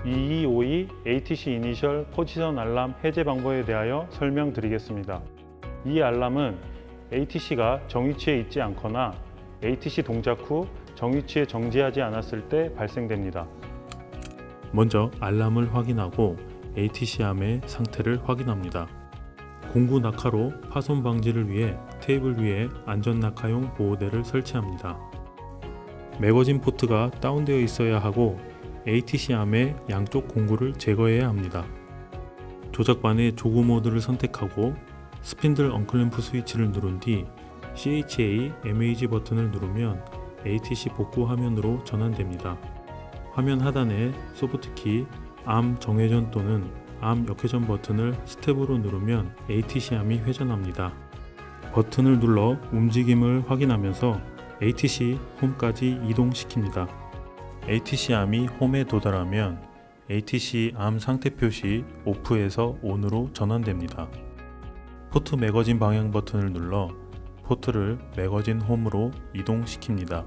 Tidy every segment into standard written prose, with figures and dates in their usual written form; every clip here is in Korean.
2252 ATC 이니셜 포지션 알람 해제 방법에 대하여 설명드리겠습니다. 이 알람은 ATC가 정위치에 있지 않거나 ATC 동작 후 정위치에 정지하지 않았을 때 발생됩니다. 먼저 알람을 확인하고 ATC 암의 상태를 확인합니다. 공구 낙하로 파손 방지를 위해 테이블 위에 안전 낙하용 보호대를 설치합니다. 매거진 포트가 다운되어 있어야 하고 ATC 암의 양쪽 공구를 제거해야 합니다. 조작반의 조그 모드를 선택하고 스핀들 언클램프 스위치를 누른 뒤 CHA MAG 버튼을 누르면 ATC 복구 화면으로 전환됩니다. 화면 하단에 소프트키 암 정회전 또는 암 역회전 버튼을 스텝으로 누르면 ATC 암이 회전합니다. 버튼을 눌러 움직임을 확인하면서 ATC 홈까지 이동시킵니다. ATC 암이 홈에 도달하면 ATC 암 상태 표시 오프에서 온으로 전환됩니다. 포트 매거진 방향 버튼을 눌러 포트를 매거진 홈으로 이동시킵니다.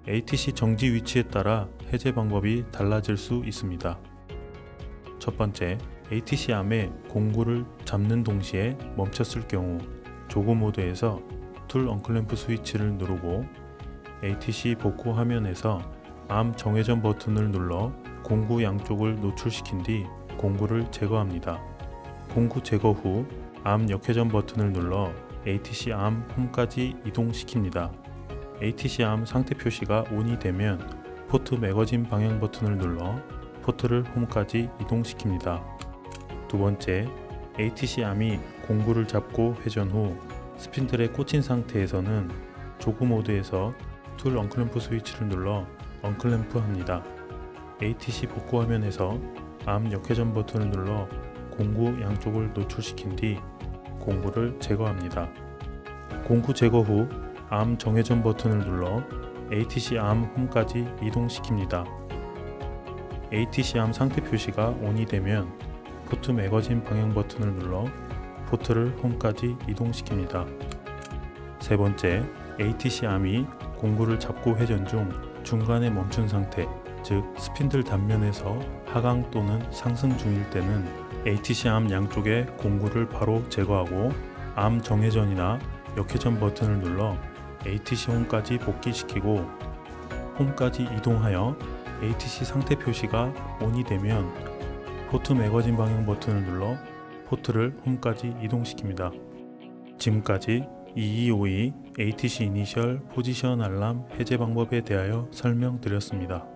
ATC 정지 위치에 따라 해제 방법이 달라질 수 있습니다. 첫 번째, ATC 암의 공구를 잡는 동시에 멈췄을 경우 조그 모드에서 툴 언클램프 스위치를 누르고 ATC 복구 화면에서 암 정회전 버튼을 눌러 공구 양쪽을 노출시킨 뒤 공구를 제거합니다. 공구 제거 후 암 역회전 버튼을 눌러 ATC 암 홈까지 이동시킵니다. ATC 암 상태 표시가 ON이 되면 포트 매거진 방향 버튼을 눌러 포트를 홈까지 이동시킵니다. 두 번째, ATC 암이 공구를 잡고 회전 후 스핀들에 꽂힌 상태에서는 조그 모드에서 툴 언클램프 스위치를 눌러 언클램프 합니다. ATC 복구 화면에서 암 역회전 버튼을 눌러 공구 양쪽을 노출시킨 뒤 공구를 제거합니다. 공구 제거 후 암 정회전 버튼을 눌러 ATC 암 홈까지 이동시킵니다. ATC 암 상태 표시가 ON이 되면 포트 매거진 방향 버튼을 눌러 포트를 홈까지 이동시킵니다. 세 번째, ATC 암이 공구를 잡고 회전 중 중간에 멈춘 상태, 즉 스핀들 단면에서 하강 또는 상승 중일 때는 ATC 암 양쪽의 공구를 바로 제거하고 암 정회전이나 역회전 버튼을 눌러 ATC 홈까지 복귀시키고 홈까지 이동하여 ATC 상태 표시가 ON이 되면 포트 매거진 방향 버튼을 눌러 포트를 홈까지 이동시킵니다. 지금까지 2252 ATC 이니셜 포지션 알람 해제 방법에 대하여 설명드렸습니다.